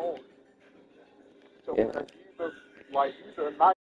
hard. So Yeah. when these are not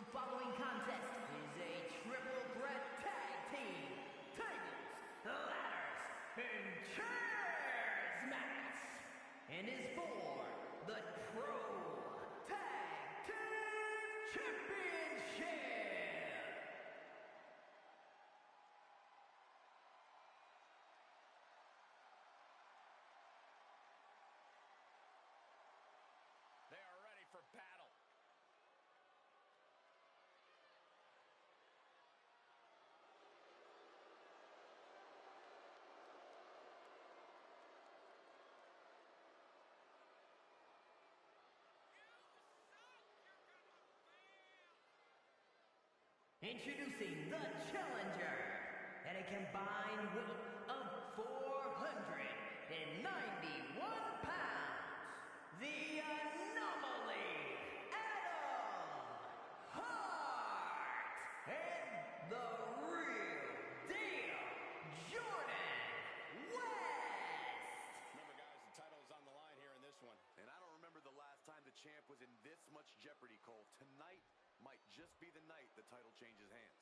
The following contest is a triple threat tag team, tables, ladders, and chairs match, and is for the Pro Tag Team Championship. They are ready for battle. Introducing the challenger at a combined weight of 491 pounds, the anomaly, Adam Hart, and the real deal, Jordan West. Remember, guys, the title is on the line here in this one. And I don't remember the last time the champ was in this much jeopardy, Cole. Tonight might just be the night the title changes hands.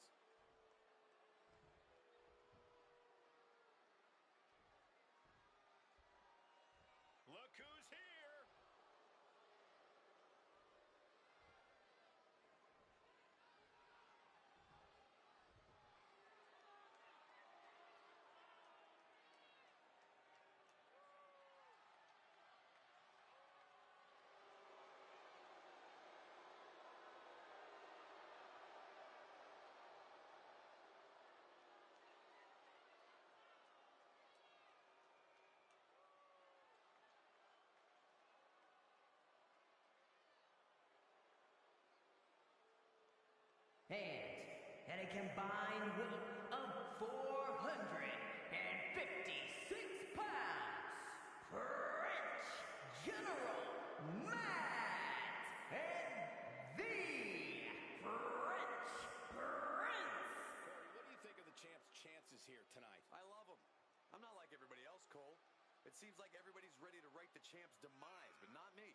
Look who's here. And at a combined weight of 456 pounds, French General Matt and the French Prince. Corey, what do you think of the champ's chances here tonight? I love him. I'm not like everybody else, Cole. It seems like everybody's ready to write the champ's demise, but not me.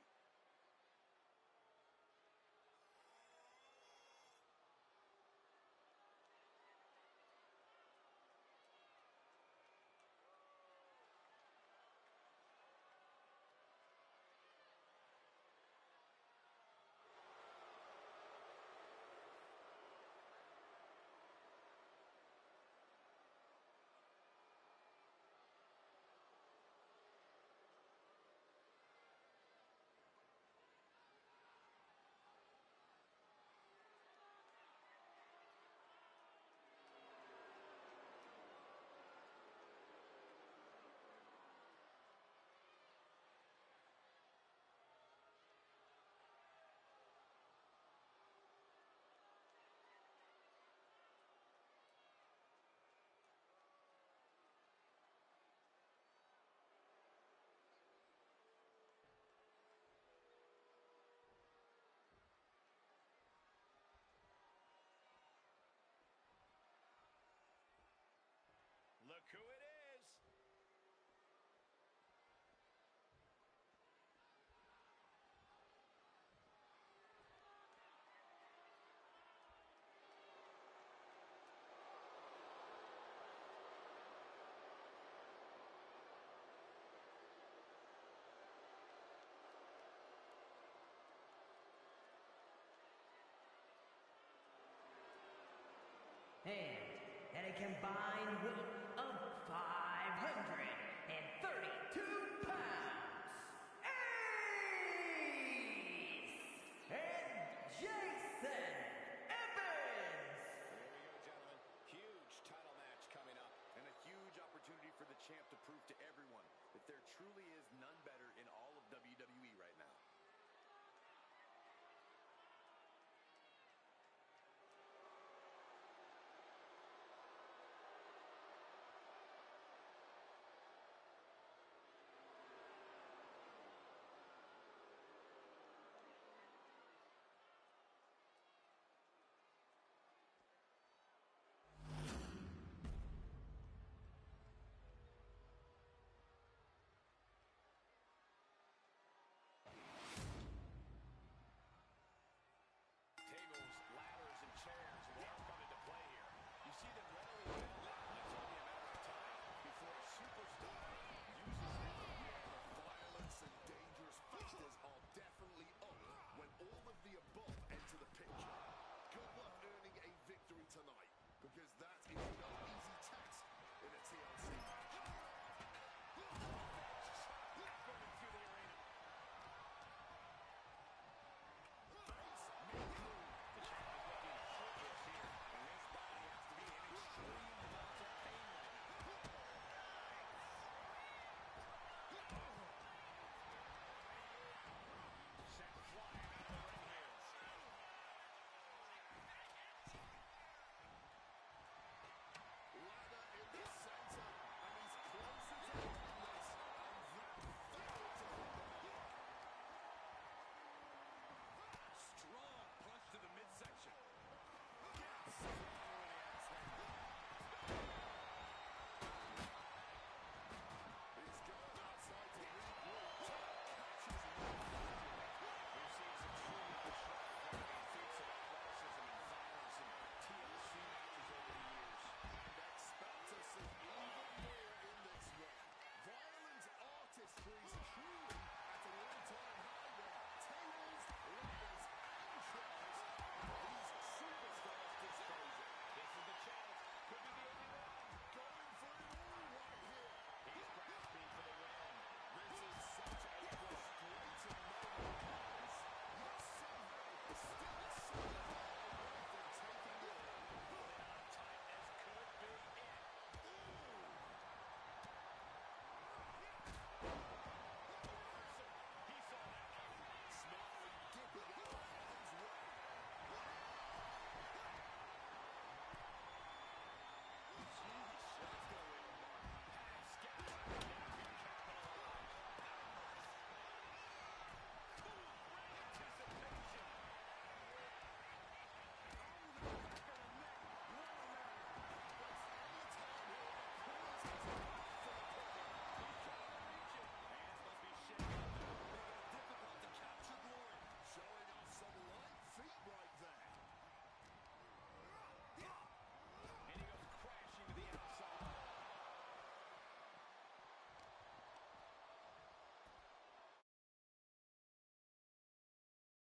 Look who it is. And at a combined weight of 532 pounds, Ace and Jason Evans. Here we go, gentlemen. Huge title match coming up. And a huge opportunity for the champ to prove to everyone that there truly is none better in all of WWE right now.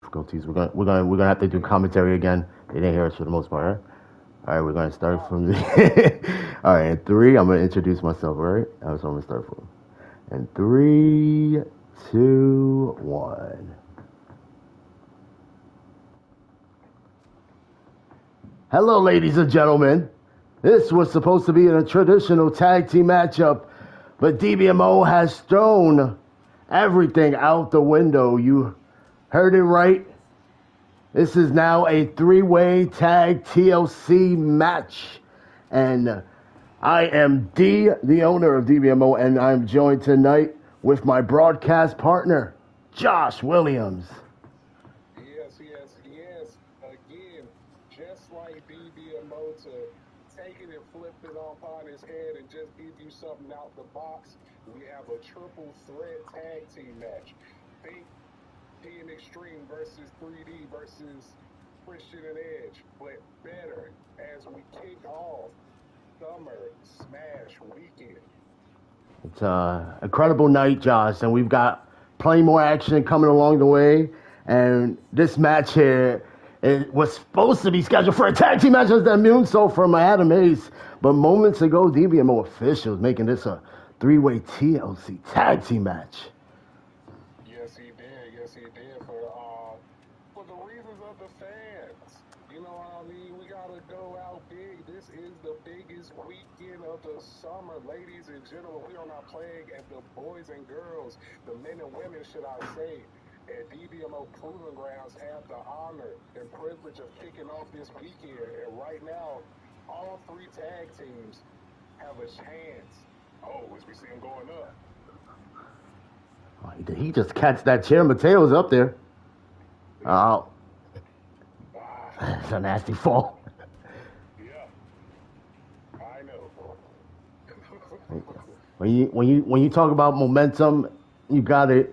difficulties. We're gonna have to do commentary again. They didn't hear us for the most part. Right? All right, we're gonna start from the. All right, in 3, I'm gonna introduce myself. All right, that's what I'm gonna start from. In 3, 2, 1. Hello, ladies and gentlemen. This was supposed to be a traditional tag team matchup, but DBMO has thrown everything out the window. You heard it right. This is now a 3-way tag TLC match. And I am D, the owner of DBMO, and I'm joined tonight with my broadcast partner, Josh Williams. Yes. Again, just like DBMO to take it and flip it upon his head and just give you something out the box, we have a triple threat tag team match. Think Team Extreme versus 3D versus Christian and Edge, but better as we kick off Summer Smash Weekend. It's an incredible night, Josh, and we've got plenty more action coming along the way. And this match here, it was supposed to be scheduled for a tag team match as the Immune Soul from Adam Ace, but moments ago, DBMO officials making this a 3-way TLC tag team match. Yes, he did. For the reasons of the fans. You know what I mean? We gotta go out big. This is the biggest weekend of the summer, ladies and gentlemen. We are not playing at the boys and girls, the men and women, should I say, at DBMO Proving Grounds have the honor and privilege of kicking off this weekend. And right now, all 3 tag teams have a chance. Oh, as we see them going up. He just catch that chair. Mateo's up there. Oh, it's a nasty fall. Yeah, I know. When you talk about momentum, you gotta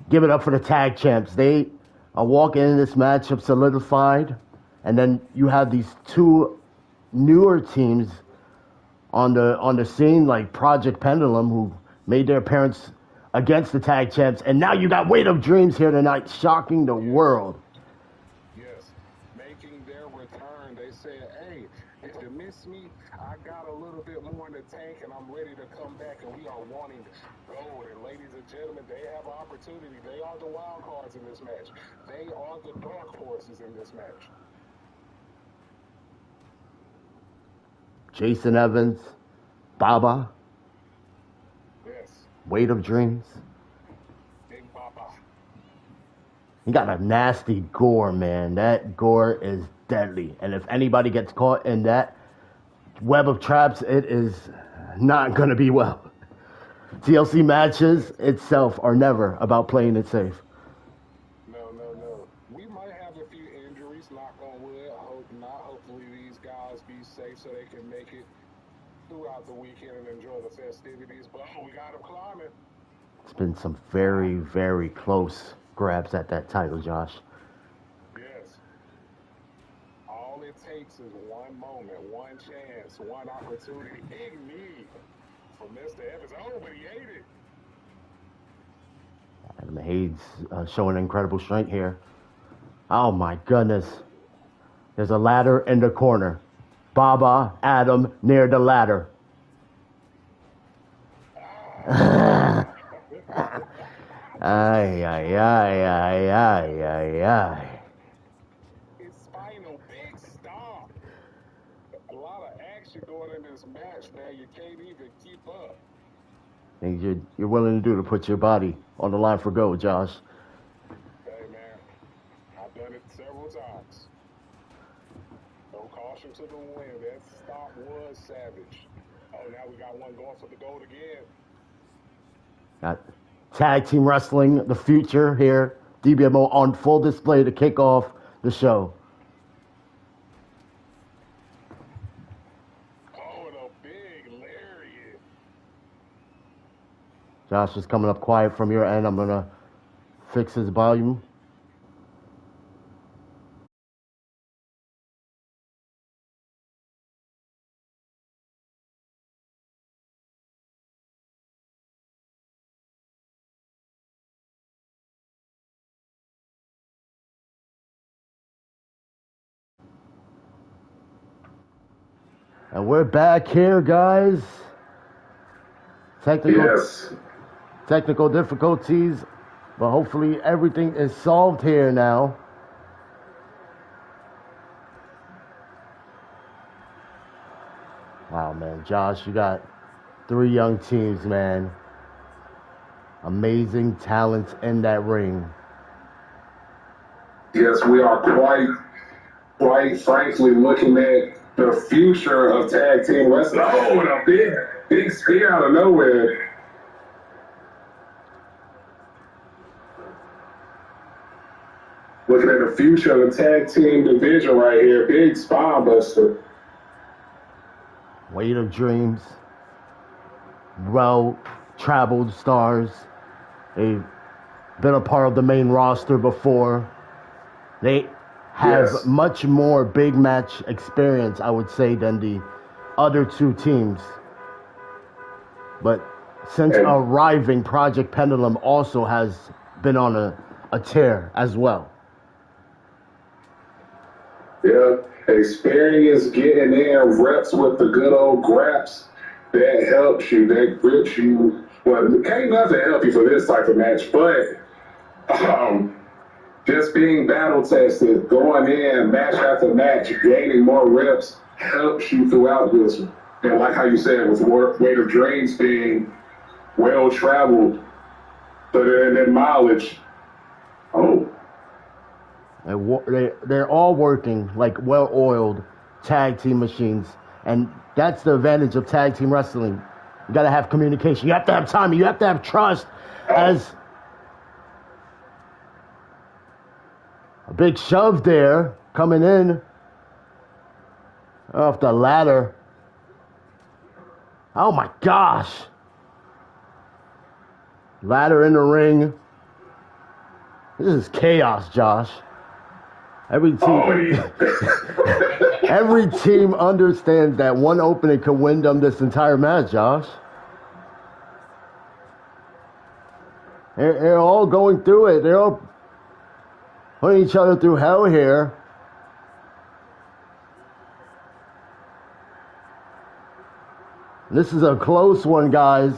give it up for the tag champs. They are walking in this matchup solidified, and then you have these 2 newer teams on the scene like Project Pendulum, who made their appearance against the tag champs, and now you got Weight of Dreams here tonight, shocking the world. Yes, making their return. They said, hey, if you miss me, I got a little bit more in the tank, and I'm ready to come back, and we are wanting gold. And ladies and gentlemen, they have an opportunity. They are the wild cards in this match. They are the dark horses in this match. Jason Evans, Baba, Yes, Weight of Dreams. Big Papa. He got a nasty gore, man. That gore is deadly. And if anybody gets caught in that web of traps, it is not going to be well. TLC matches itself are never about playing it safe. No. We might have a few injuries, knock on wood. I hope not. Hopefully these guys be safe so they can make it throughout the weekend and enjoy the festivities. But we got them climbing. It's been some very, very close grabs at that title, Josh. Yes. All it takes is one moment, one chance, one opportunity in need for Mr. Evans. Oh, but he ate it. Adam Hayes showing incredible strength here. Oh my goodness. There's a ladder in the corner. Baba, Adam near the ladder. Ay. His spinal, big stop. A lot of action going in this match, man. You can't even keep up. Things you're willing to do to put your body on the line for gold, Josh. Hey, man. I've done it several times. No caution to the wind. That stop was savage. Oh, now we got one going for the gold again. Got tag team wrestling, the future here. DBMO on full display to kick off the show. Oh, and a big lariat. Josh is coming up quiet from your end. I'm going to fix his volume. And we're back here, guys. Technical difficulties, but hopefully everything is solved here now. Wow, man. Josh, you got 3 young teams, man. Amazing talents in that ring. Yes, we are quite frankly looking at the future of tag team wrestling. Oh, and a big spear out of nowhere. Looking at the future of the tag team division right here. Big spine buster. Weight of Dreams. Well-traveled stars. They've been a part of the main roster before. They have much more big match experience, I would say, than the other 2 teams. But since arriving, Project Pendulum also has been on a tear as well. Yeah, experience getting in, reps with the good old graps. That helps you, that grips you. Well, can't nothing help you for this type of match, but just being battle tested, going in, match after match, gaining more reps helps you throughout this. And like how you said, with Weight of Dreams being well-traveled, so their mileage, They're all working like well-oiled tag team machines. And that's the advantage of tag team wrestling. You got to have communication. You have to have time. You have to have trust. As a big shove there coming in off the ladder. Oh, my gosh. Ladder in the ring. This is chaos, Josh. Every team understands that one opening could win them this entire match, Josh. They're all going through it. They're all putting each other through hell here. This is a close one, guys.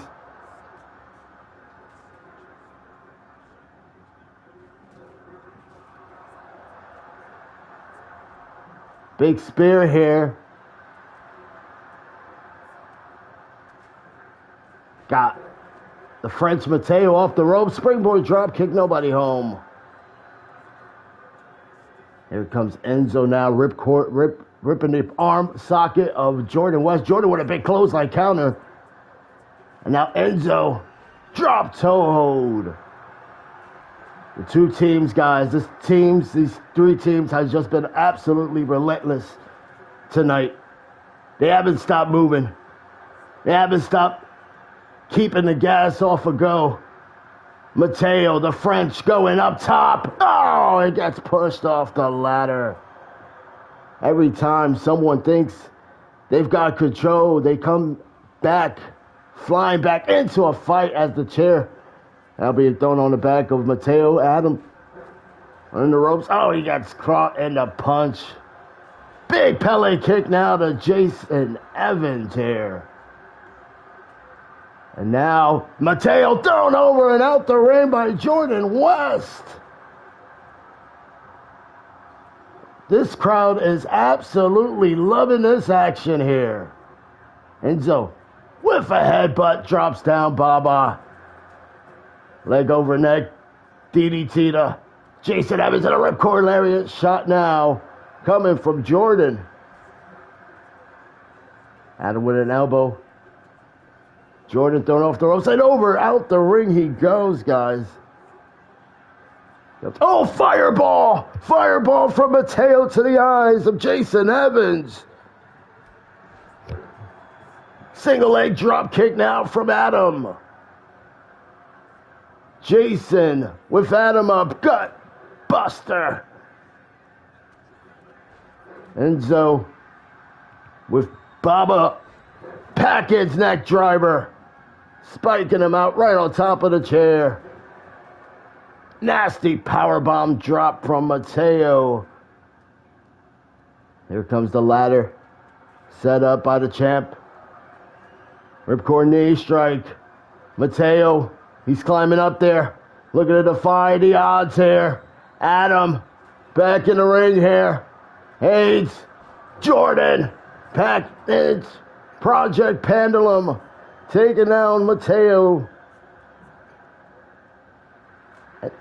Big spear here. Got the French Mateo off the rope. Springboard drop kick, nobody home. Here comes Enzo now, ripping the arm socket of Jordan West. Jordan with a big clothesline counter. And now Enzo, drop toe hold. The 2 teams, guys, these 3 teams has just been absolutely relentless tonight. They haven't stopped moving. They haven't stopped keeping the gas off a go. Mateo, the French, going up top. Oh, it gets pushed off the ladder. Every time someone thinks they've got control, they come back, flying back into a fight as the chair that'll be thrown on the back of Mateo. Adam on the ropes. Oh, he gets caught in the punch. Big Pele kick now to Jason Evans here. And now Mateo thrown over and out the ring by Jordan West. This crowd is absolutely loving this action here. Enzo with a headbutt drops down Baba. Leg over neck, DDT to Jason Evans and a ripcord lariat shot now coming from Jordan. Adam with an elbow. Jordan thrown off the ropes and over out the ring he goes, guys. Oh, fireball! Fireball from Mateo to the eyes of Jason Evans. Single leg drop kick now from Adam. Jason with Adam up. Gut buster. Enzo with Baba. Package neck driver. Spiking him out right on top of the chair. Nasty powerbomb drop from Mateo. Here comes the ladder. Set up by the champ. Ripcord knee strike. Mateo, he's climbing up there. Looking to defy the odds here. Adam, back in the ring here. Hayes, Jordan, Package, Project Pendulum, taking down Mateo.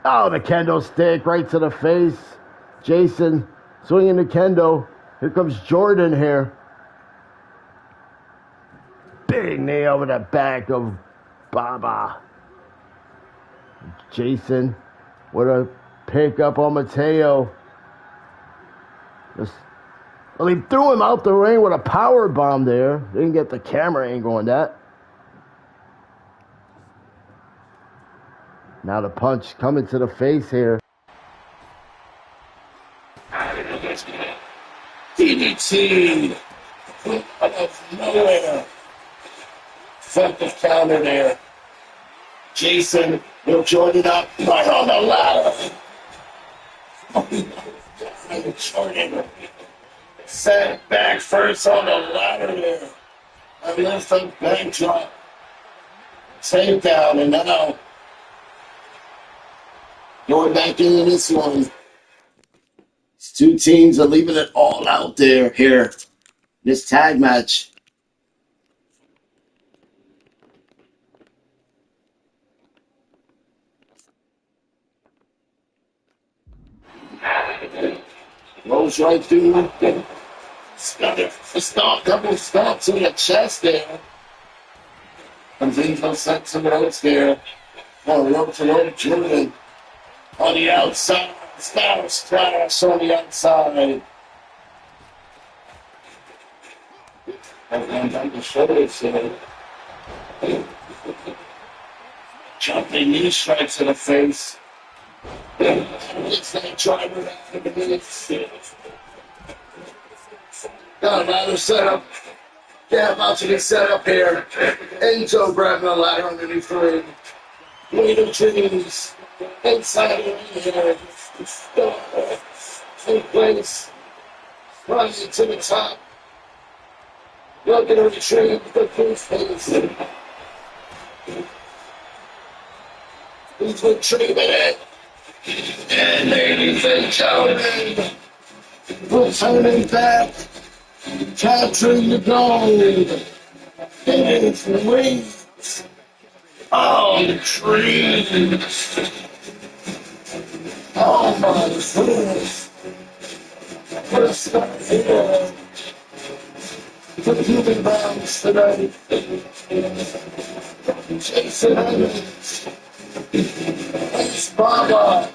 Oh, the kendo stick right to the face. Jason swinging the kendo. Here comes Jordan here. Big knee over the back of Baba. Jason with a pickup on Mateo. Well, he threw him out the ring with a power bomb there. Didn't get the camera angle on that. Now the punch coming to the face here. DDT out of nowhere. Effective counter there. Jason will join it up right on the ladder. Jordan set back first on the ladder there. A lift up bank drop. Takedown, and now going back into this one. These two teams are leaving it all out there here. This tag match. Rolls right through. Stomp, double stomp to the chest there. Comes in, goes set some ropes there. Oh, rope to rope, Jordan. On the outside. Splash on the outside. And on the shoulders there. Jumping knee strike to the face. It's that driver out of the minutes. Got a ladder set up. Yeah, about to get set up here. Enzo grabbing a ladder underneath the ring. Weight of dreams. Inside of the ring here. Take place. Rising to the top. Looking to retrieve the briefcase. He's retrieving it. And ladies and gentlemen, returning back, capturing the gold. It is wings of dreams. Oh my goodness. First up here for human rounds tonight. Jason Evans. It's Baba.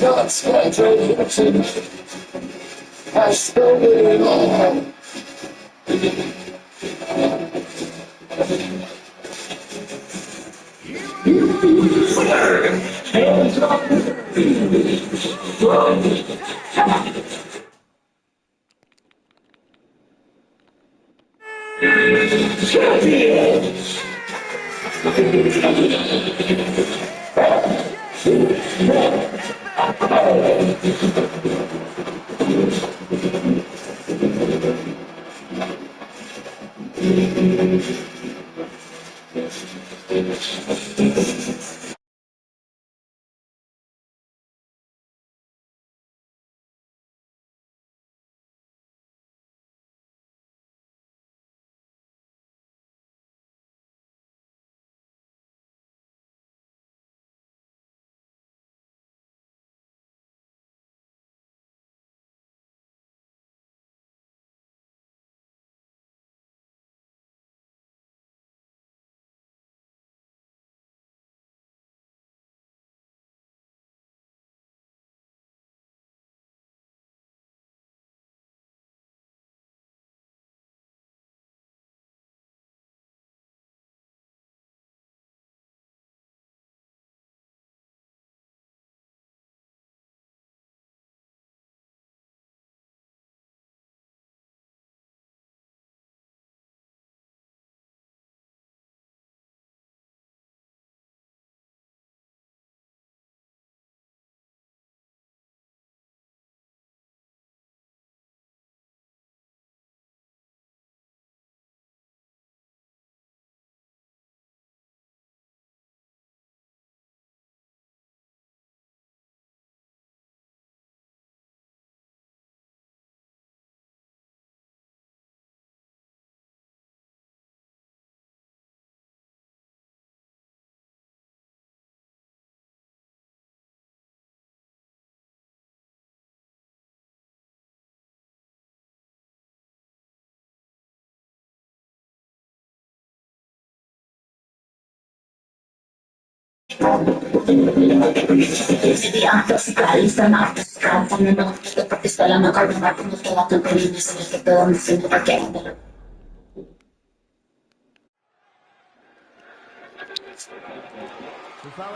Not scheduled here tonight. Has stolen it all. Hands up. Champions.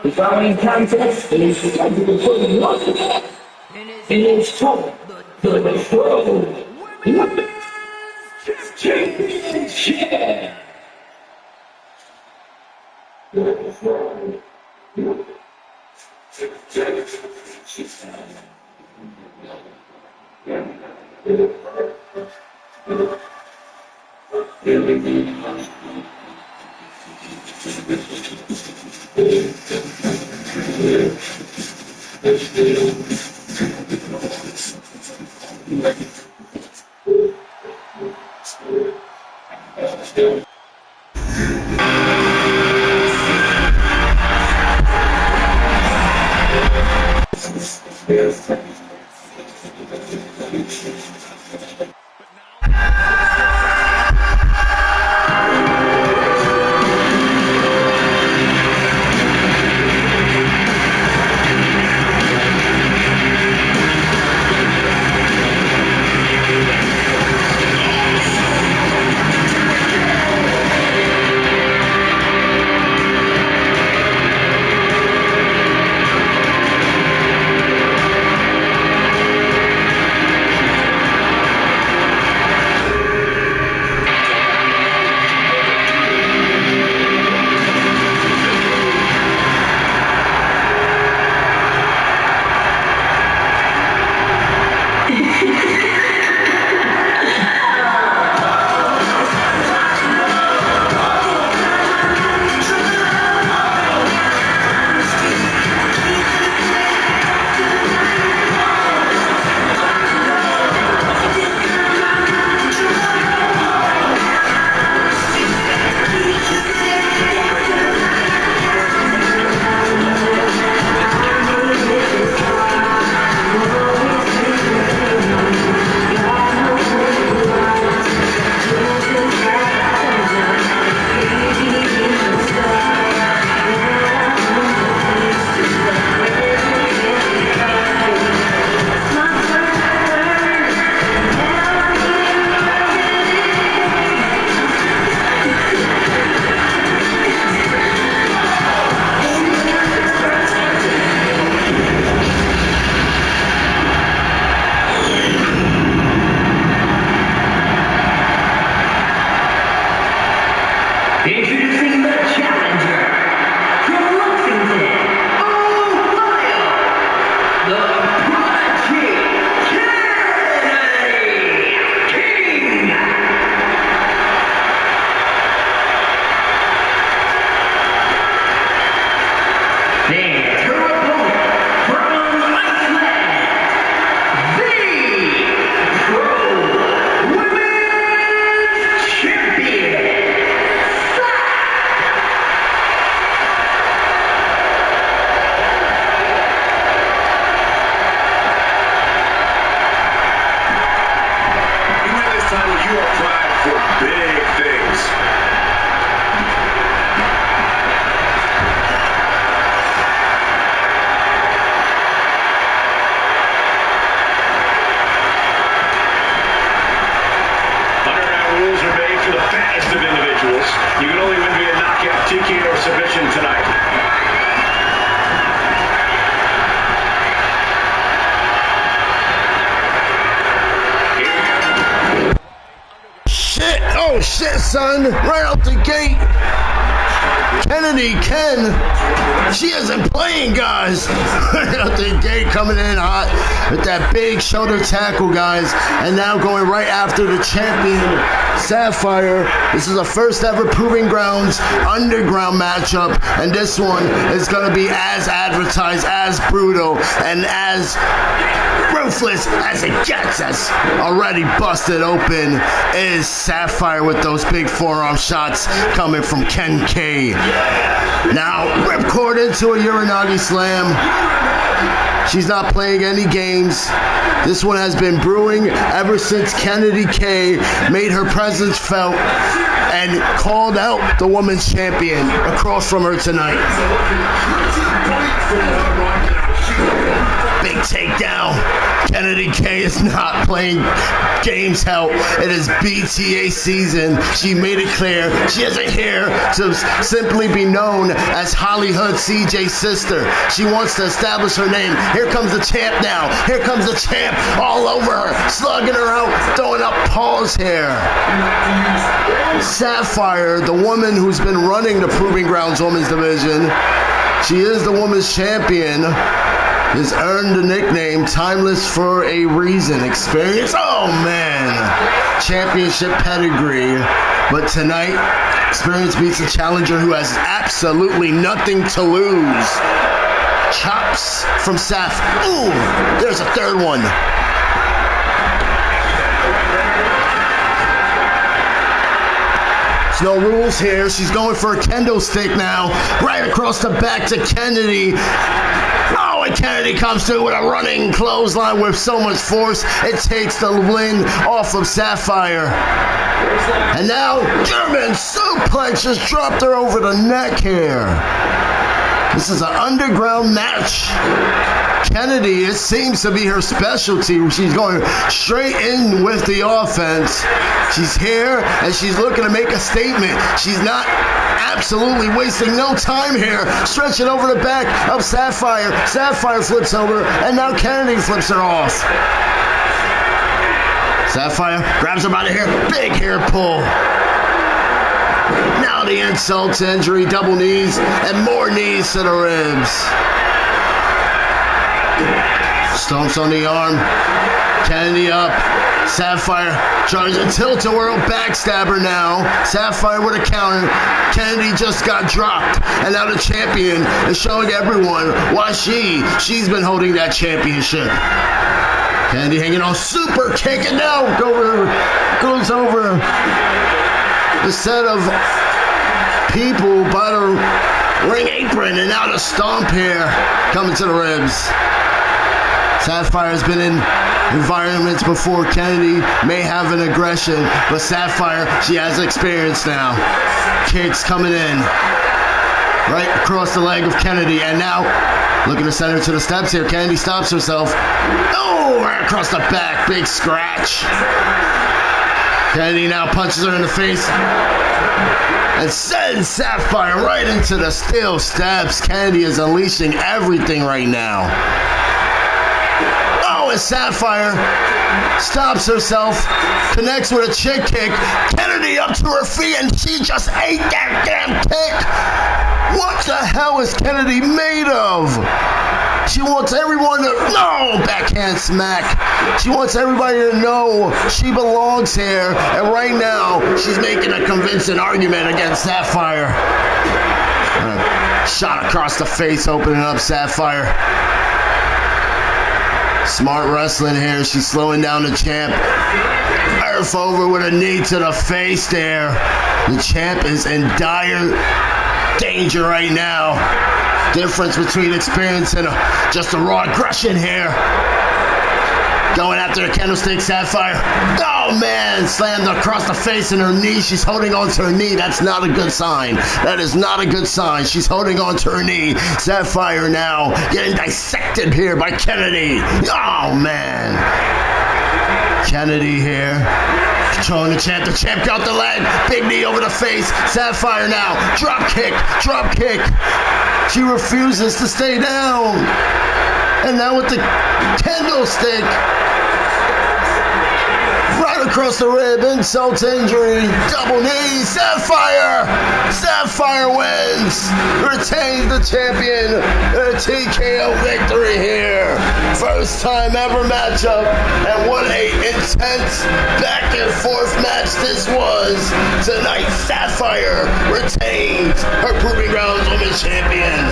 The following contest is in its top the Pro Women's Championship. Introducing the challenger from Lexington, Ohio, the Prodigy Kennedy King. There's her opponent from Iceland, the Pro Women's Champion. You are primed for big things. Underground rules are made for the fattest of individuals. You can only win via knockout, TKO, or submission tonight. Oh shit, son! Right out the gate, Kennedy Ken. She isn't playing, guys. Right out the gate, coming in hot with that big shoulder tackle, guys, and now going right after the champion Sapphire. This is a first ever Proving Grounds underground matchup, and this one is gonna be as advertised, as brutal, and as ruthless as it gets us. Already busted open is Sapphire with those big forearm shots coming from Ken K. Now ripcord into a Uranagi slam. She's not playing any games. This one has been brewing ever since Kennedy K made her presence felt and called out the women's champion across from her tonight. Big takedown. Kennedy K is not playing games, hell. It is BTA season. She made it clear she isn't here to simply be known as Hollywood CJ's sister. She wants to establish her name. Here comes the champ now. Here comes the champ all over her, slugging her out, throwing up paws here. Sapphire, the woman who's been running the Proving Grounds Women's Division, she is the women's champion, has earned the nickname Timeless for a reason. Experience, oh man, championship pedigree. But tonight, Experience beats a challenger who has absolutely nothing to lose. Chops from Saf. Ooh, there's a third one. There's no rules here. She's going for a kendo stick now. Right across the back to Kennedy. Oh, and Kennedy comes through with a running clothesline with so much force, it takes the win off of Sapphire. And now, German suplex just dropped her over the neck here. This is an underground match. Kennedy, it seems to be her specialty. She's going straight in with the offense. She's here, and she's looking to make a statement. She's not absolutely wasting no time here. Stretching over the back of Sapphire. Sapphire flips over, and now Kennedy flips her off. Sapphire grabs her by the hair. Big hair pull. Now the insult to injury, double knees, and more knees to the ribs. Stomps on the arm. Kennedy up. Sapphire tries a tilt-a-whirl backstabber now. Sapphire with a counter. Kennedy just got dropped. And now the champion is showing everyone why she's been holding that championship. Kennedy hanging on, super kick, and now goes over the set of people by the ring apron, and now the stomp here coming to the ribs. Sapphire has been in environments before. Kennedy may have an aggression, but Sapphire, she has experience now. Kicks coming in right across the leg of Kennedy, and now looking to send her to the steps here. Kennedy stops herself. Oh, right across the back, big scratch. Kennedy now punches her in the face and sends Sapphire right into the steel steps. Kennedy is unleashing everything right now. Oh, and Sapphire stops herself, connects with a chick kick. Kennedy up to her feet, and she just ate that damn kick. What the hell is Kennedy made of? She wants everyone to know, backhand smack. She wants everybody to know she belongs here. And right now, she's making a convincing argument against Sapphire. Shot across the face, opening up Sapphire. Smart wrestling here. She's slowing down the champ. Earth over with a knee to the face there. The champ is in dire danger right now. Difference between experience and just a raw aggression here. Going after the candlestick, Sapphire. Oh man, slammed across the face and her knee. She's holding on to her knee. That's not a good sign. That is not a good sign. She's holding on to her knee. Sapphire now getting dissected here by Kennedy. Oh man. Kennedy here. Controlling the champ. The champ got the leg. Big knee over the face. Sapphire now. Drop kick. Drop kick. She refuses to stay down. And now with the candlestick. Right across the rib. Insult injury. Double knee. Sapphire. Sapphire wins. Retains the champion. A TKO victory here. First time ever matchup. And what a intense back and forth match this was. Tonight, Sapphire retains her Proving Grounds Women's Champion.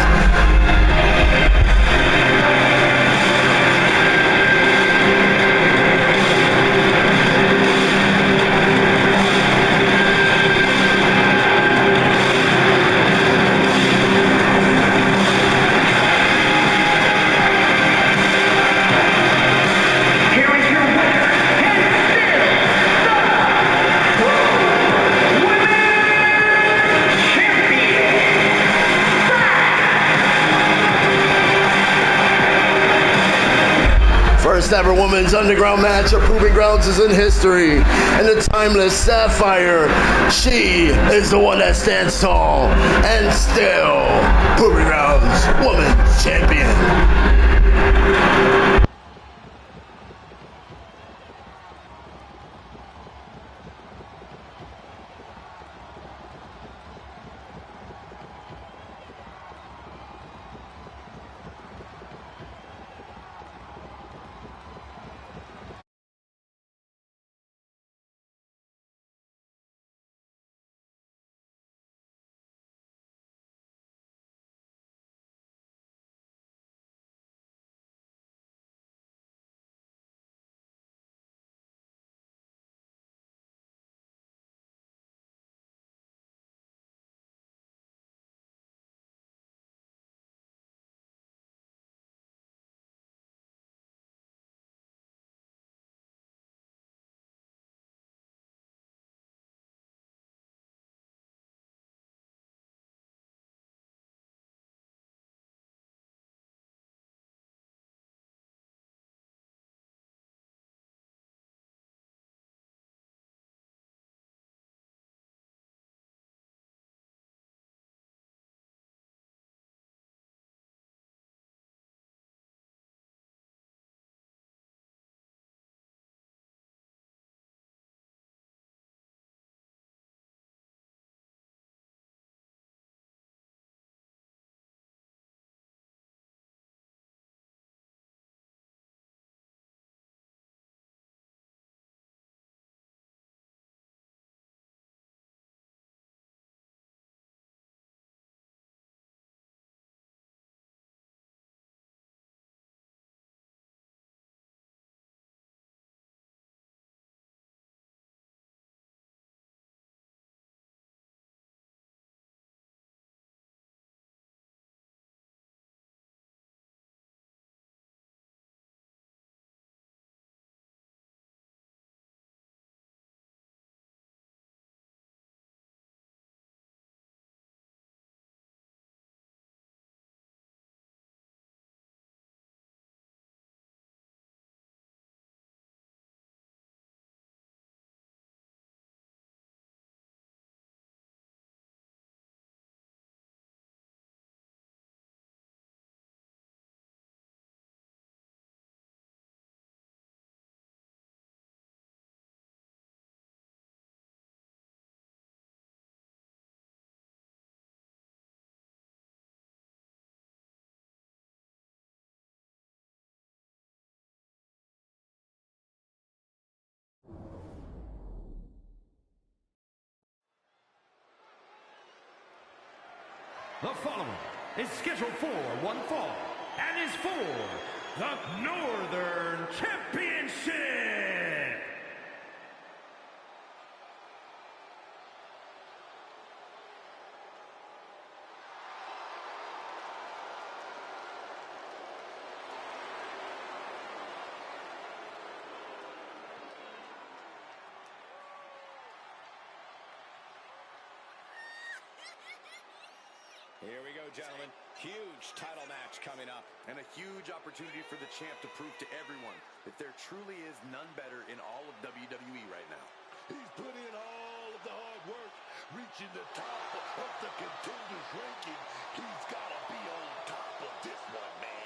Here ever women's underground match of Proving Grounds is in history. And the timeless Sapphire, she is the one that stands tall and still Proving Grounds Women's Champion. The following is scheduled for one fall and is for the Northern Championship. Here we go, gentlemen. Huge title match coming up. And a huge opportunity for the champ to prove to everyone that there truly is none better in all of WWE right now. He's put in all of the hard work, reaching the top of the contenders ranking. He's got to be on top of this one, man.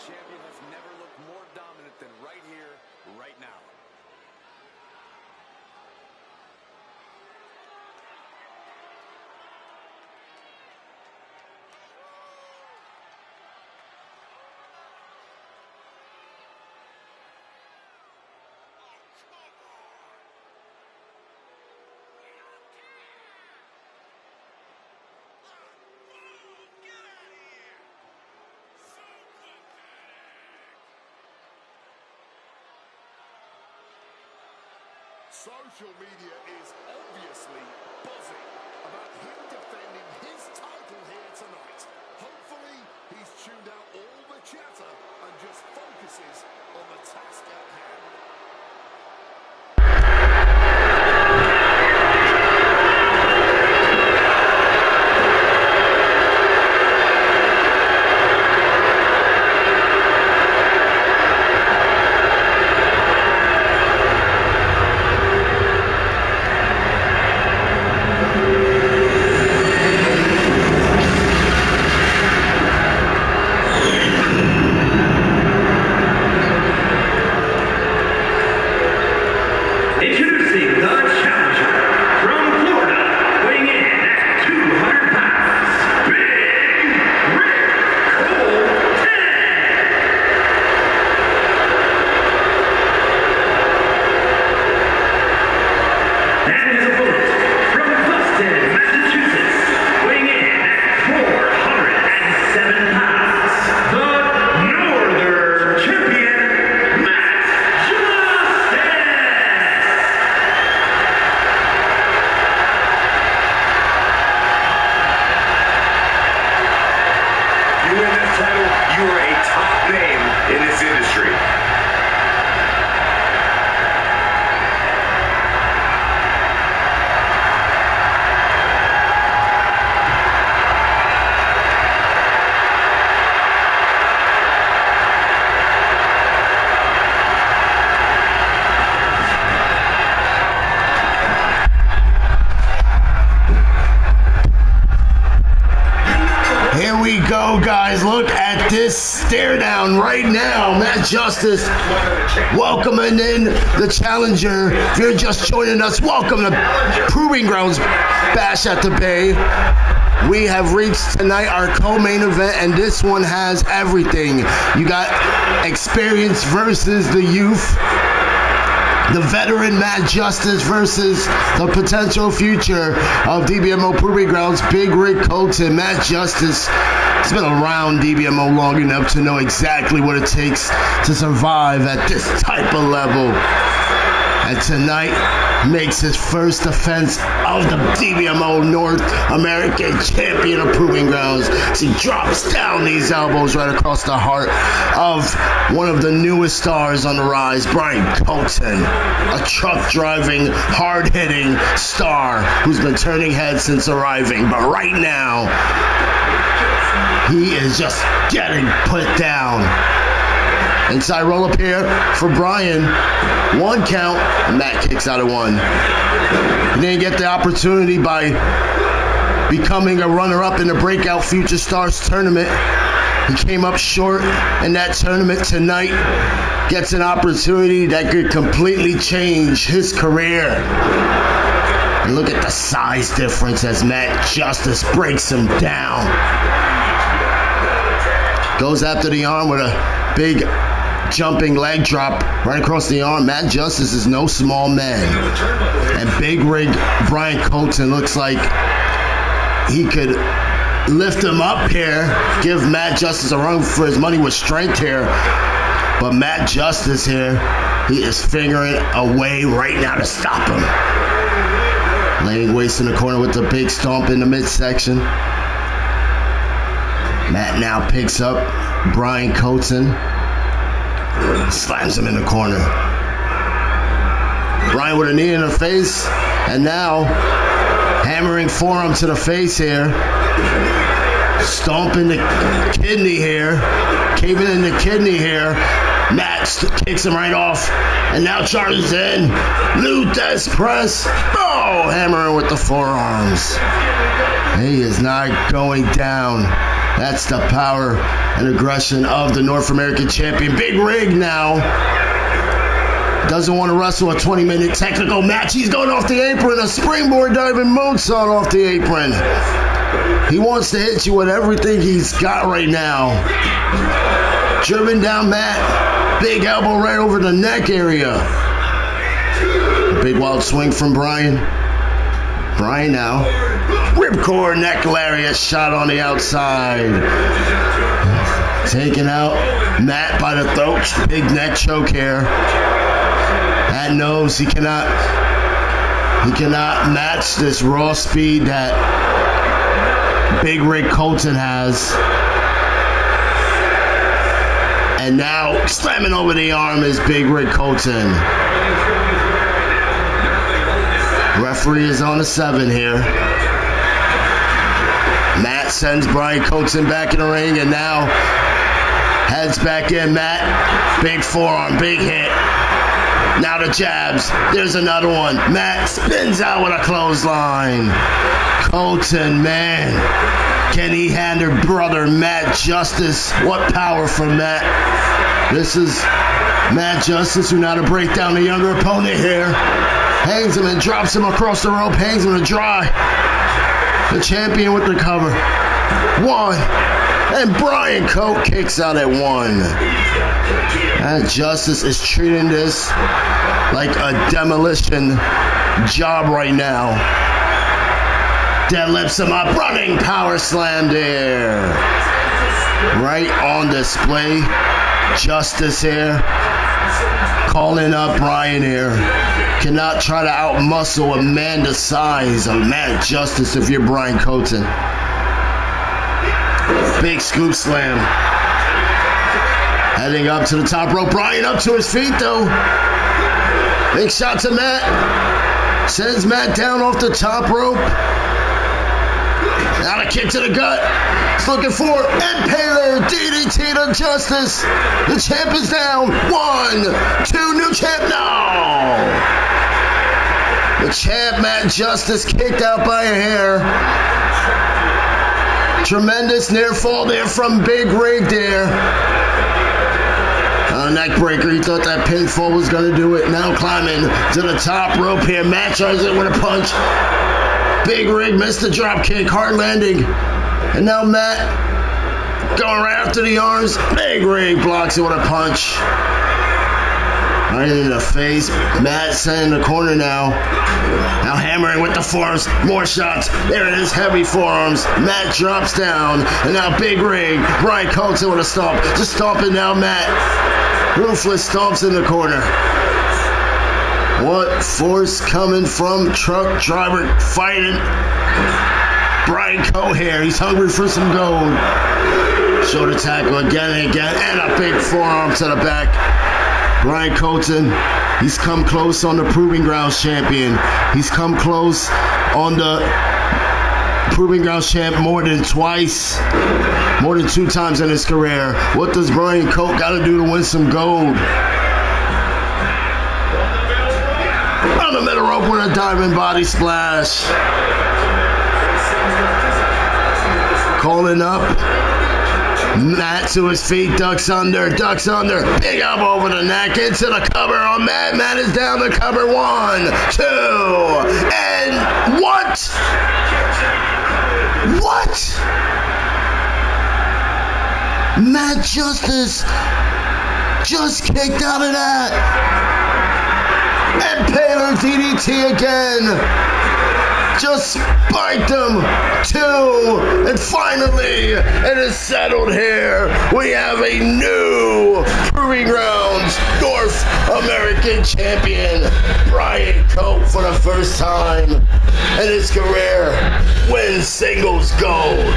champion has never looked more dominant than right here, right now. Social media is obviously buzzing about him defending his title here tonight. Hopefully, he's tuned out all the chatter and just focuses on the task at hand. Guys, look at this stare down right now. Matt Justice welcoming in the challenger. If you're just joining us, welcome to Proving Grounds Bash at the Bay. We have reached tonight our co-main event, and this one has everything. You got experience versus the youth. The veteran Matt Justice versus the potential future of DBMO Proving Grounds, Big Rick Colton. Matt Justice has been around DBMO long enough to know exactly what it takes to survive at this type of level. And tonight makes his first defense of the DBMO North American Champion of Proving Grounds. As he drops down these elbows right across the heart of one of the newest stars on the rise, Brian Colton, a truck-driving, hard-hitting star who's been turning heads since arriving. But right now, he is just getting put down. Inside roll-up here for Brian. 1 count, and Matt kicks out of 1. He didn't get the opportunity by becoming a runner-up in the Breakout Future Stars tournament. He came up short in that tournament tonight. Gets an opportunity that could completely change his career. And look at the size difference as Matt Justice breaks him down. Goes after the arm with a big jumping leg drop right across the arm. Matt Justice is no small man. And Big Rig Brian Colton looks like he could lift him up here, give Matt Justice a run for his money with strength here. But Matt Justice here, he is figuring a way right now to stop him. Laying waste in the corner with the big stomp in the midsection. Matt now picks up Brian Colton. Slams him in the corner. Brian with a knee in the face, and now hammering forearm to the face here. Stomping the kidney here. Caving in the kidney here. Matt kicks him right off, and now charges in. Lutez press. Oh, hammering with the forearms. He is not going down. That's the power and aggression of the North American champion. Big Rig now. Doesn't want to wrestle a 20-minute technical match. He's going off the apron. A springboard diving moonsault off the apron. He wants to hit you with everything he's got right now. Driven down Matt. Big elbow right over the neck area. Big wild swing from Brian. Brian now. Ripcord neck lariat shot on the outside. Taking out Matt by the throat. Big neck choke here. Matt knows he cannot match this raw speed that Big Rig Colton has. And now slamming over the arm is Big Rig Colton. Referee is on a 7 here. Matt sends Brian Colton back in the ring and now heads back in. Matt, big forearm, big hit. Now the jabs. There's another one. Matt spins out with a clothesline. Colton, man. Can he hand her brother Matt Justice? What power from Matt. This is Matt Justice who now to break down the younger opponent here. Hangs him and drops him across the rope. Hangs him to dry. The champion with the cover. 1. And Brian Coke kicks out at 1. And Justice is treating this like a demolition job right now. Deadlifts him up. Running power slam there. Right on display. Justice here. Calling up Brian here. Cannot try to outmuscle a man the size of Matt Justice if you're Brian Colton. Big scoop slam. Heading up to the top rope. Brian up to his feet though. Big shot to Matt. Sends Matt down off the top rope. Now a kick to the gut. He's looking for Impaler. DDT to Justice. The champ is down. 1, 2, new champ. No. The champ, Matt Justice, kicked out by a hair. Tremendous near fall there from Big Rig there. Neck breaker. He thought that pinfall was going to do it. Now climbing to the top rope here. Matt tries it with a punch. Big Rig missed the drop kick. Hard landing. And now Matt going right after the arms. Big Rig blocks it with a punch. Right in the face. Matt's in the corner now. Now hammering with the forearms. More shots. There it is. Heavy forearms. Matt drops down. And now Big Rig. Brian Colton with a stomp. Just stomping now Matt. Ruthless stomps in the corner. What force coming from truck driver fighting Brian Coe here. He's hungry for some gold. Shoulder tackle again and again. And a big forearm to the back. Brian Colton, he's come close on the Proving Grounds champion. He's come close on the Proving Grounds champ more than twice. More than 2 times in his career. What does Brian Coke got to do to win some gold? On the middle rope with a diamond body splash. Calling up. Matt to his feet, ducks under. Big elbow over the neck, into the cover on Matt. Matt is down the cover. 1, 2, and what? What? Matt Justice just kicked out of that. And Impaler DDT again. Just spiked him. 2. And finally, it is settled here. We have a new Proving Grounds North American champion. Brian Coke, for the first time in his career, wins singles gold.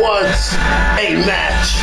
What a match.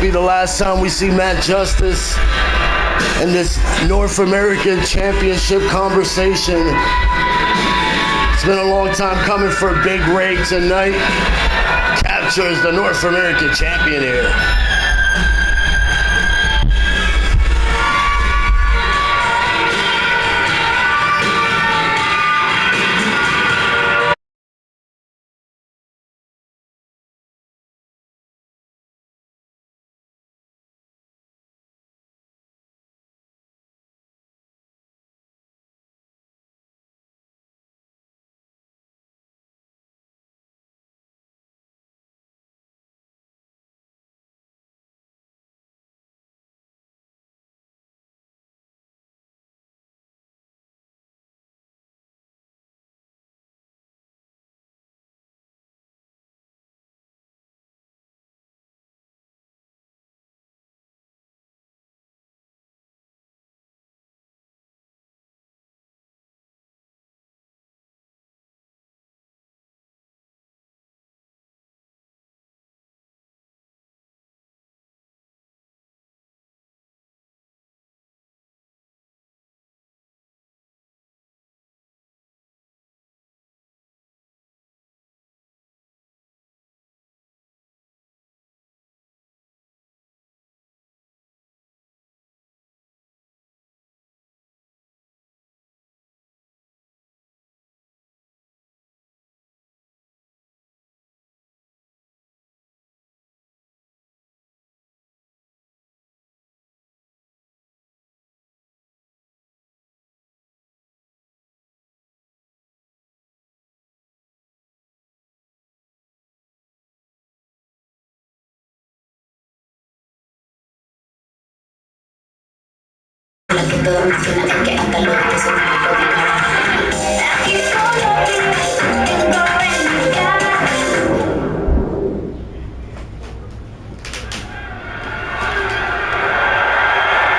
be the last time we see Matt Justice in this North American Championship conversation. It's been a long time coming for Big Ray tonight. Captures the North American champion here.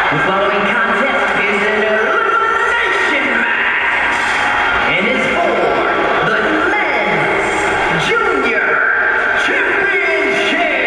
The following contest is an elimination match and is for the Men's Junior Championship.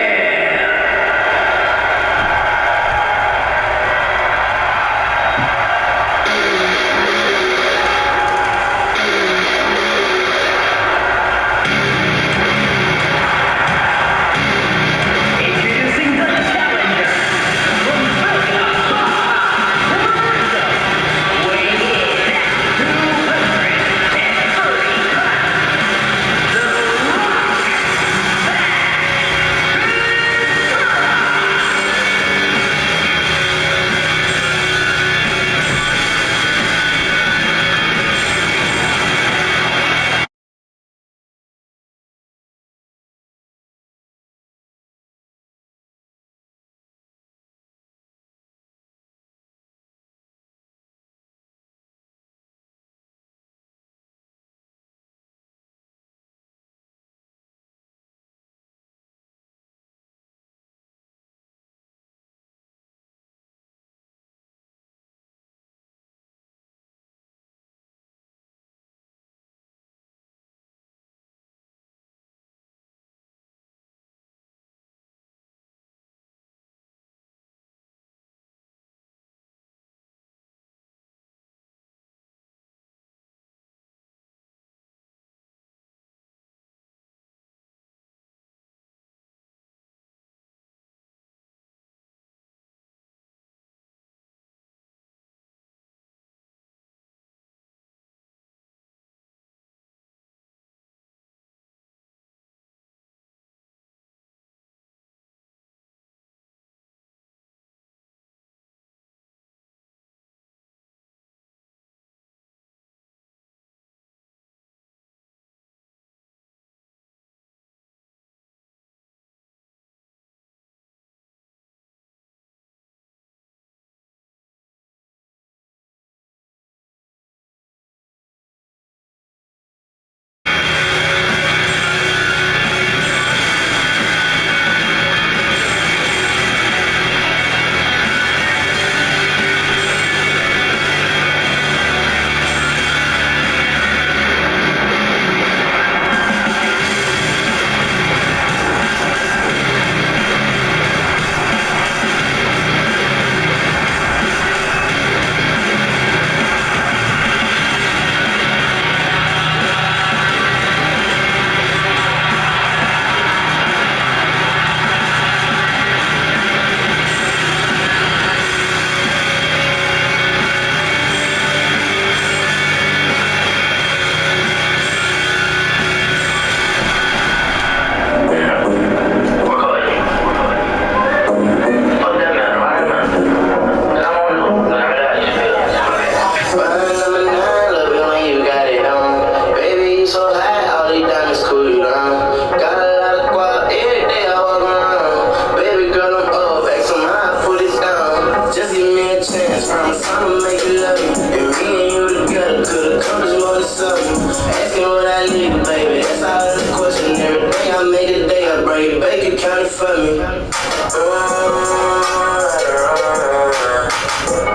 counting for me.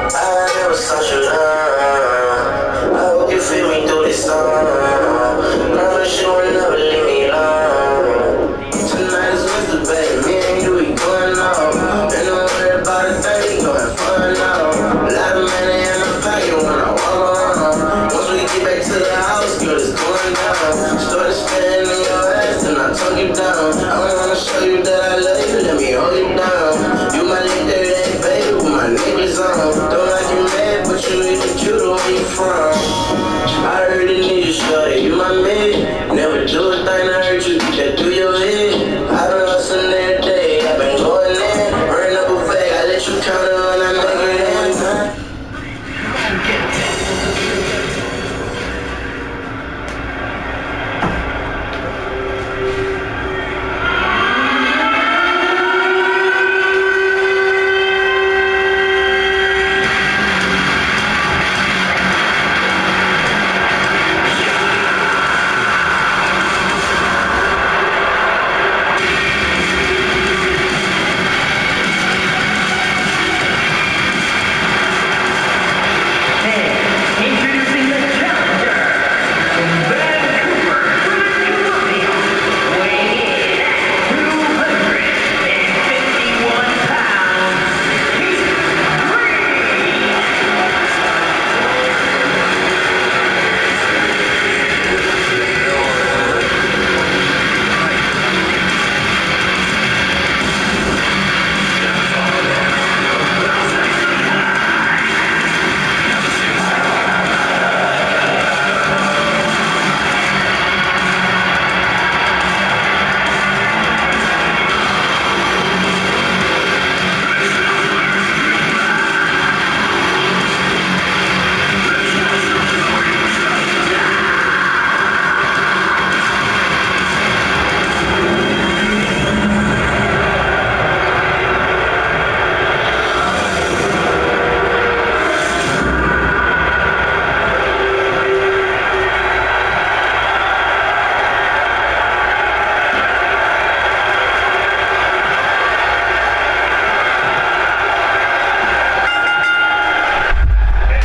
I never sought your love. I hope you feel me through this song. Promise you will never leave me alone. Tonight is Mr. Baby, me and you, we going on. Ain't no worry about a thing, we going fun now. A lot of money in my pocket when I walk around. Once we get back to the house, girl, it's going down. Started spinning in your ass, and I talk you down. I wanna show you that I love you, let me hold you down. You my lady, baby, with my niggas on. Don't like you mad, but you really cute where you from. I heard it need you, shorty, you my man. Never do a thing to hurt you, get that through your head. I been hustling every day, I been going in. Burn up a bag, I let you count it on, I make it in. Introducing the challenger from Vancouver, British Columbia, weighing in at 251 pounds, Keith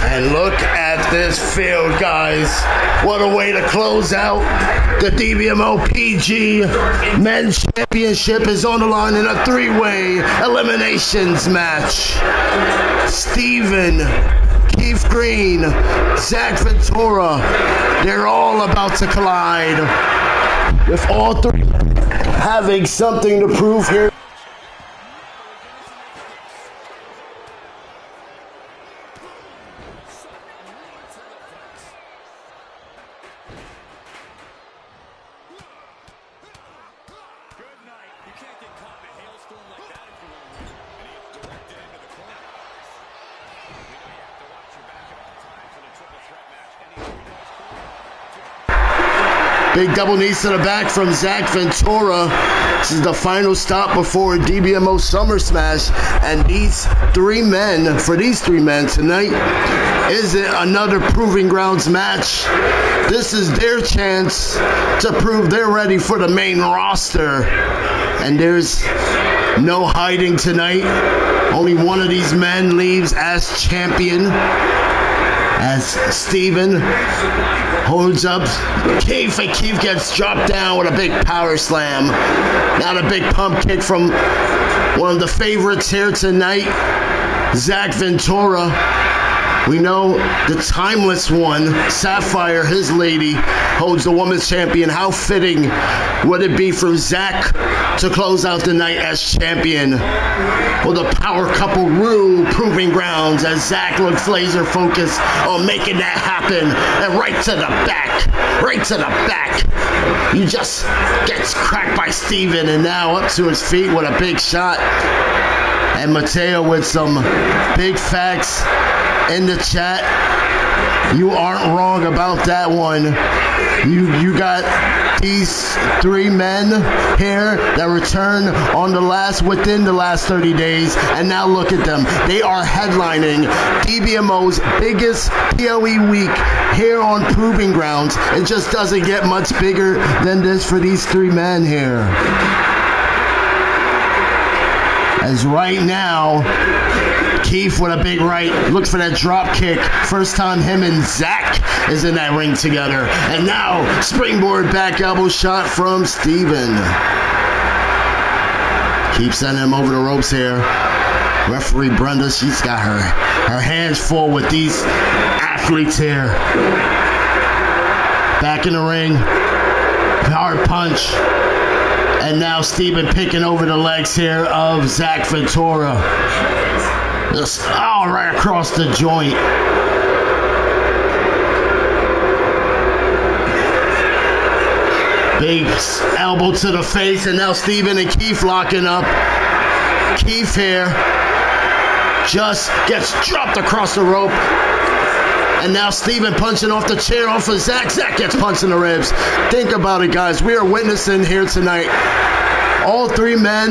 And look at this field, guys. What a way to close out the DBMO PG Men's Championship is on the line in a three-way eliminations match. Steven, Keith Green, Zach Ventura, they're all about to collide, with all three having something to prove here. Big double knees to the back from Zach Ventura. This is the final stop before DBMO Summer Smash. And for these three men tonight, is it another Proving Grounds match? This is their chance to prove they're ready for the main roster. And there's no hiding tonight. Only one of these men leaves as champion, as Steven holds up Keith, and Keith gets dropped down with a big power slam. Now the big pump kick from one of the favorites here tonight, Zach Ventura. We know the timeless one, Sapphire, his lady, holds the women's champion. How fitting would it be for Zach to close out the night as champion? Well, the power couple rule Proving Grounds as Zach looks laser focused on making that happen. And right to the back. He just gets cracked by Steven, and now up to his feet with a big shot. And Mateo with some big facts in the chat. You aren't wrong about that one. You got these three men here that return within the last 30 days, and now look at them. They are headlining DBMO's biggest PLE week here on Proving Grounds. It just doesn't get much bigger than this for these three men here. As right now, Keith with a big right, looks for that drop kick. First time him and Zach is in that ring together. And now, springboard back elbow shot from Steven. Keep sending him over the ropes here. Referee Brenda, she's got her hands full with these athletes here. Back in the ring, hard punch. And now Steven picking over the legs here of Zach Ventura. Just all right across the joint. Big elbow to the face, and now Steven and Keith locking up. Keith here just gets dropped across the rope. And now Steven punching off the chair off of Zach. Zach gets punched in the ribs. Think about it, guys. We are witnessing here tonight all three men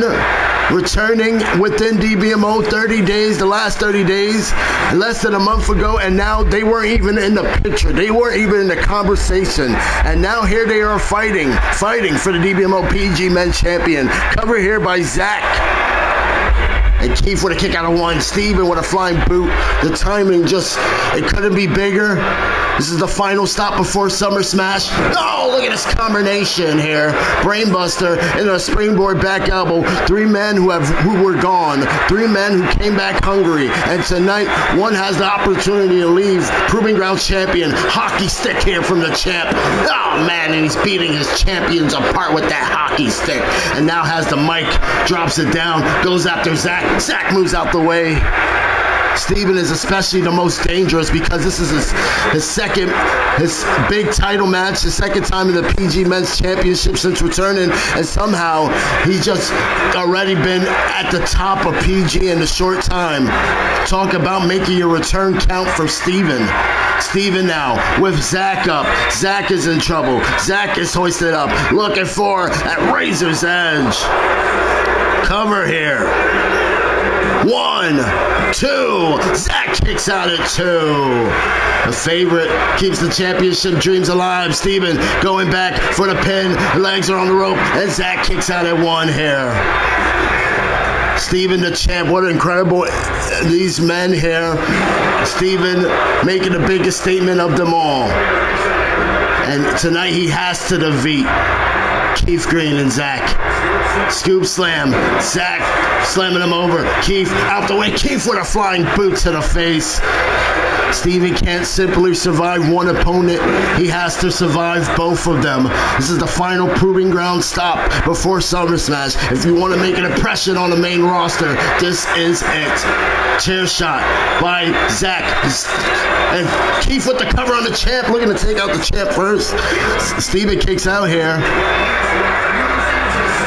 returning within DBMO 30 days, the last 30 days, less than a month ago, and now they weren't even in the picture. They weren't even in the conversation. And now here they are fighting for the DBMO PG Men's Champion. Cover here by Zach. And Keith with a kick out of one. Steven with a flying boot. The timing just, it couldn't be bigger. This is the final stop before Summer Smash. Oh, look at this combination here. Brainbuster and a springboard back elbow. Three men who were gone. Three men who came back hungry. And tonight, one has the opportunity to leave. Proving Ground champion. Hockey stick here from the champ. Oh, man, and he's beating his champions apart with that hockey stick. And now has the mic, drops it down, goes after Zach. Zach moves out the way. Steven is especially the most dangerous because this is his big title match, his second time in the PG Men's Championship since returning, and somehow he's just already been at the top of PG in a short time. Talk about making your return count for Steven. Steven now with Zach up. Zach is in trouble. Zach is hoisted up, looking for at Razor's Edge. Cover here. 1, 2. Zach kicks out at 2. The favorite keeps the championship dreams alive. Steven going back for the pin. Legs are on the rope, and Zach kicks out at 1 here. Steven the champ. What incredible these men here. Steven making the biggest statement of them all. And tonight he has to defeat Keith Green and Zach. Scoop slam. Zach slamming him over. Keith out the way. Keith with a flying boot to the face. Steven can't simply survive one opponent. He has to survive both of them. This is the final Proving Ground stop before Summer Smash. If you want to make an impression on the main roster, this is it. Chair shot by Zach. And Keith with the cover on the champ, looking to take out the champ first. Steven kicks out here.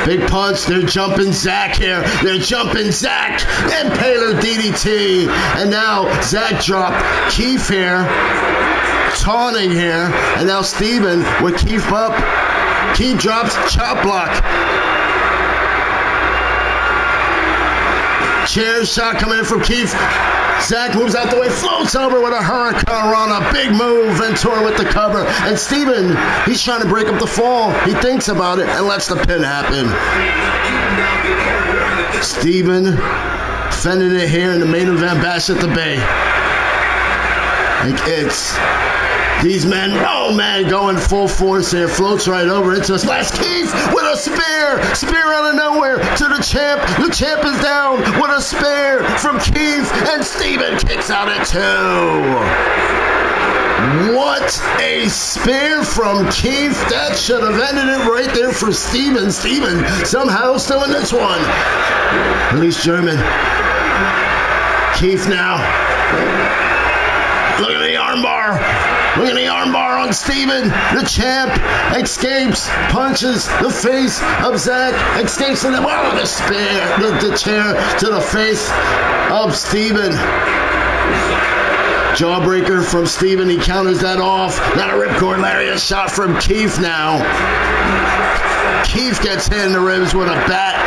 Big punch. They're jumping Zach here. They're jumping Zach. Impaler DDT. And now Zach dropped Keith here. Taunting here. And now Steven with Keith up. Keith drops chop block. Chair shot coming in from Keith. Zach moves out the way, floats over with a Hurricane Rana. Big move, Ventura with the cover. And Steven, he's trying to break up the fall. He thinks about it and lets the pin happen. Steven fending it here in the main event Bash at the Bay. Like it's these men, oh man, going full force here. Floats right over into a splash. Keith with a spear. Spear out of nowhere to the champ. The champ is down with a spear from Keith. And Steven kicks out at 2. What a spear from Keith. That should have ended it right there for Steven. Steven somehow still in this one. Release German. Keith now. Look at the armbar. Look at the armbar on Steven. The champ escapes, punches the face of Zach, escapes from the spear, the chair to the face of Steven. Jawbreaker from Steven. He counters that off. Not a ripcord lariat shot from Keith now. Keith gets hit in the ribs with a bat.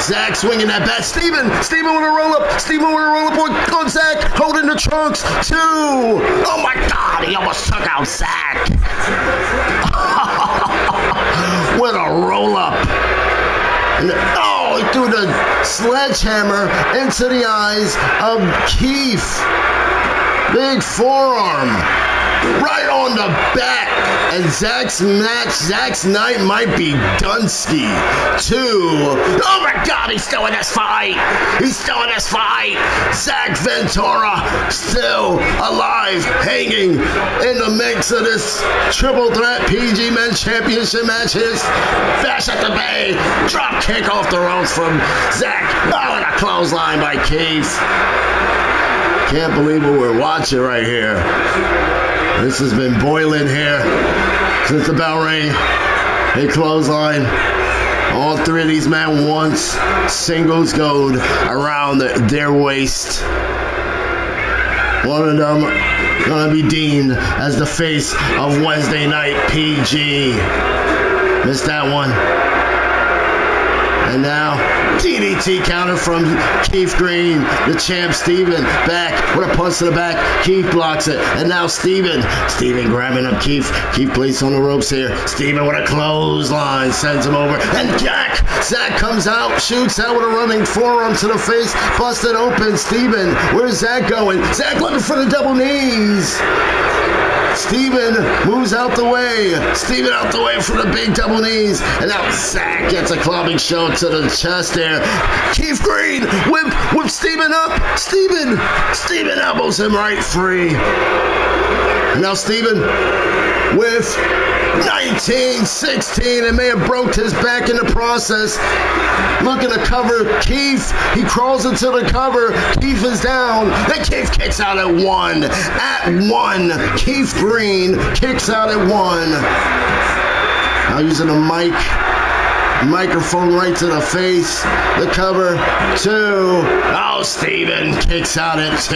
Zach swinging that bat. Steven with a roll up. Steven with a roll up on Zach, holding the trunks. 2. Oh my God, he almost took out Zach. With a roll up. And, oh, he threw the Sledgehammer into the eyes of Keith. Big forearm. Right on the back. And Zach's night might be Dunsky. 2. Oh my God, he's still in this fight. Zach Ventura still alive, hanging in the mix of this triple threat PG Men's Championship matches. Bash at the Bay. Drop kick off the ropes from Zach. Oh, and a clothesline by Keith. Can't believe what we're watching right here. This has been boiling here since the bell rang. A clothesline. All three of these men once singles gold around their waist. One of them gonna be deemed as the face of Wednesday Night PG. Missed that one. And now, DDT counter from Keith Green. The champ, Steven, back with a punch to the back. Keith blocks it. And now Steven grabbing up Keith. Keith placed on the ropes here. Steven with a clothesline sends him over. And Zach comes out, shoots out with a running forearm to the face. Busted open. Steven, where's Zach going? Zach looking for the double knees. Steven moves out the way. Steven out the way from the big double knees. And now Zach gets a clubbing shove to the chest there. Keith Green whip Steven up. Steven elbows him right free. And now Steven with 19-16 and may have broke his back in the process. Looking to cover Keith. He crawls into the cover. Keith is down. Then Keith kicks out at 1. Keith Green kicks out at 1. Now using a microphone right to the face. The cover. 2. Oh, Steven kicks out at 2.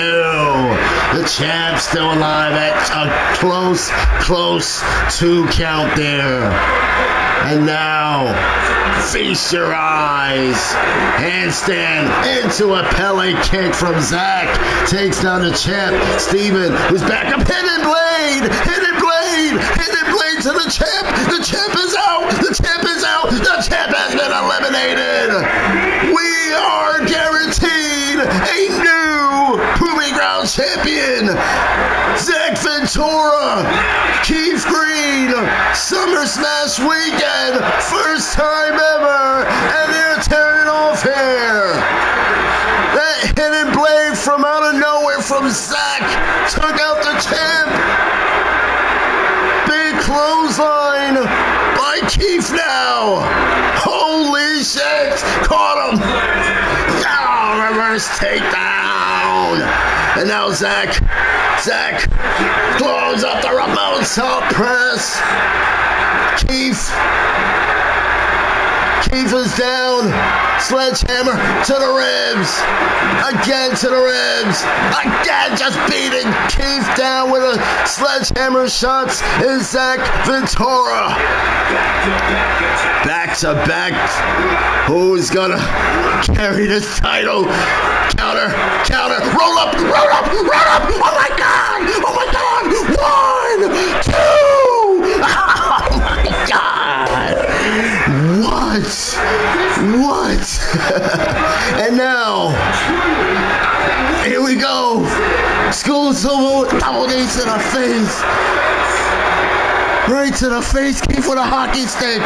The champ still alive at a close 2 count there. And now, feast your eyes. Handstand into a Pele kick from Zach. Takes down the champ. Steven, who's back up. Hidden blade to the champ. The champ is out. The champ has been eliminated. We are guaranteed a new Proving Ground champion. Zach Ventura, Keith Green, Summer Smash Weekend, first time ever, and they're tearing off here. That hidden blade from out of nowhere from Zach took out the champ. Big clothesline by Keith now. Holy shit, caught him. Oh, reverse takedown. And now Zach close up the remote salt press. Keith is down. Sledgehammer to the ribs. Again to the ribs. Again just beating Keith down with a sledgehammer shots is Zach Ventura. Back to back. Who's gonna carry this title? Counter. Roll up. Oh my God. 1, 2. Oh my God. What? And now, here we go. School Silver double knees to the face. Right to the face. Keith with a hockey stick.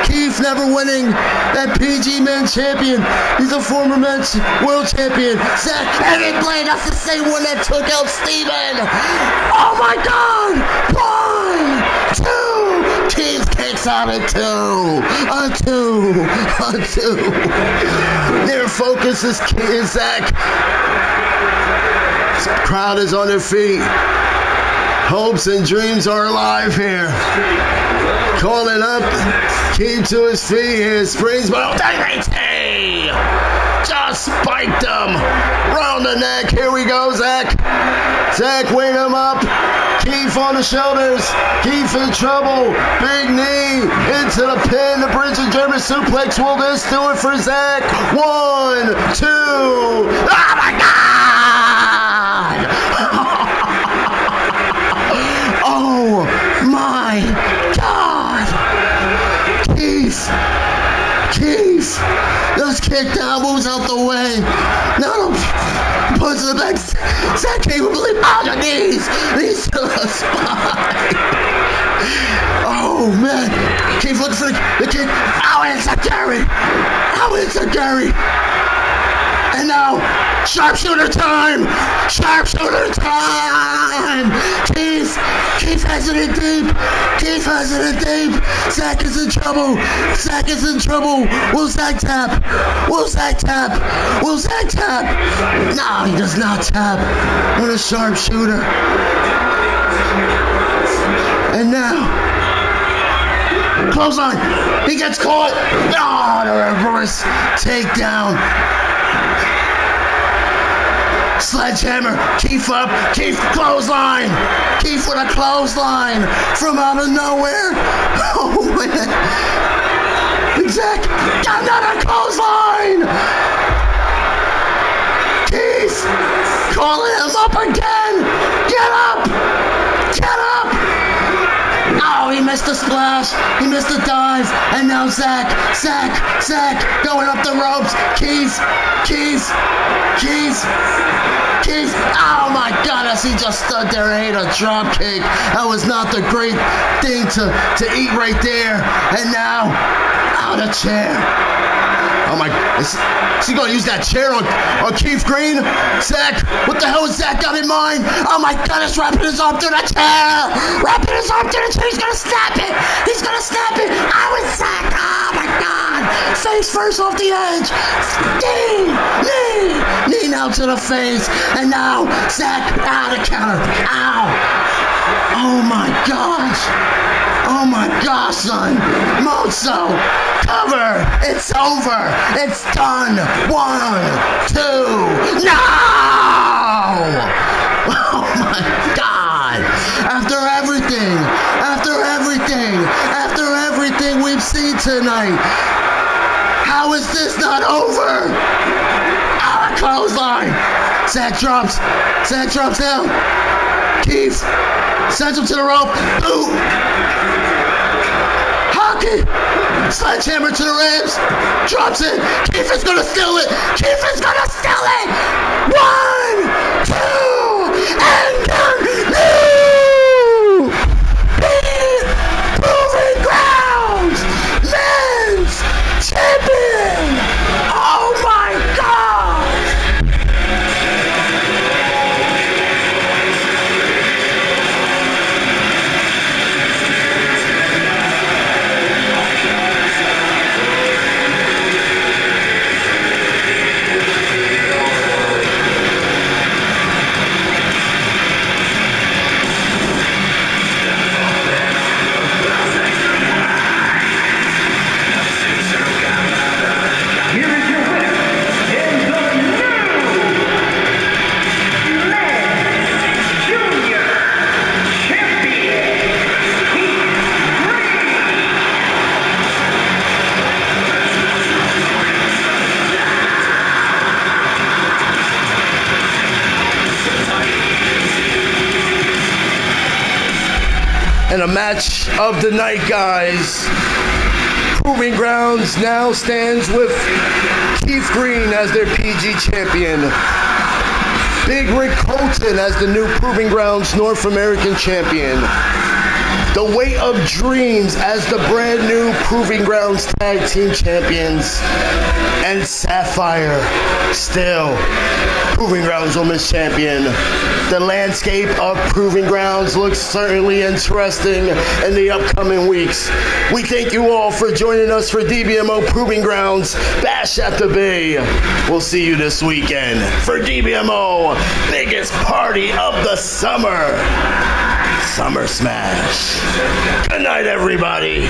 Keith never winning that PG Men's Champion. He's a former Men's World Champion. Zach Evan Blade, that's the same one that took out Steven. Oh my God. 1, 2. Keith kicks out at 2. A 2. Their focus is Zach. Crowd is on their feet. Hopes and dreams are alive here. Calling up Keith to his feet here. Springs, but just spiked him. Round the neck. Here we go, Zach. Zach wing him up. Keith on the shoulders. Keith in trouble. Big knee into the pin. The bridge of German suplex. Will this do it for Zach? 1, 2. Oh my God! Oh my God! Keith Let's kick down, moves out the way. No, punch to the back. Zach can't even believe on your knees. Knees to the spine. Oh man. Keith looking for the kick. Oh, it's a Gary. Oh, it's a Gary. And now, sharpshooter time! Sharpshooter time! Keith has it in deep. Keith has it in deep. Zach is in trouble. Zach is in trouble. Will Zach tap? Will Zach tap? Will Zach tap? No, he does not tap. What a sharpshooter. And now, clothesline. He gets caught. Oh, the reverse takedown. Sledgehammer, Keith up, Keith clothesline, Keith with a clothesline from out of nowhere. Oh man, Zach, another clothesline. Keith, calling him up again. Get up, get up. Oh, he missed the splash, he missed the dive, and now Zach going up the ropes. Keith. Oh my God, as he just stood there and ate a drop kick. That was not the great thing to eat right there. And now, out of chair. Oh my, is he going to use that chair on Keith Green? Zach, what the hell has Zach got in mind? Oh my God, he's wrapping his arm through the chair. Wrapping his arm through the chair. He's going to snap it. He's going to snap it. Oh, it's Zach. Oh my God. Face first off the edge. Knee now to the face. And now, Zach, the counter. Ow. Oh my gosh. Oh my gosh, son. Mozo, cover. It's over. It's done. 1, 2. No! Oh my God. After everything we've seen tonight, how is this not over? Oh, a clothesline. Zach drops down. Keith sends him to the rope. Boom. Hockey. Sledgehammer to the ribs. Drops it. Keith is going to steal it. 1, 2, and new Proving Grounds Men's Champion. Oh my God. And a match of the night, guys. Proving Grounds now stands with Keith Green as their PG champion. Big Rick Colton as the new Proving Grounds North American champion. The Weight of Dreams as the brand new Proving Grounds Tag Team Champions. And Sapphire, still Proving Grounds Women's Champion. The landscape of Proving Grounds looks certainly interesting in the upcoming weeks. We thank you all for joining us for DBMO Proving Grounds Bash at the Bay. We'll see you this weekend for DBMO biggest party of the summer, Summer Smash. Good night, everybody.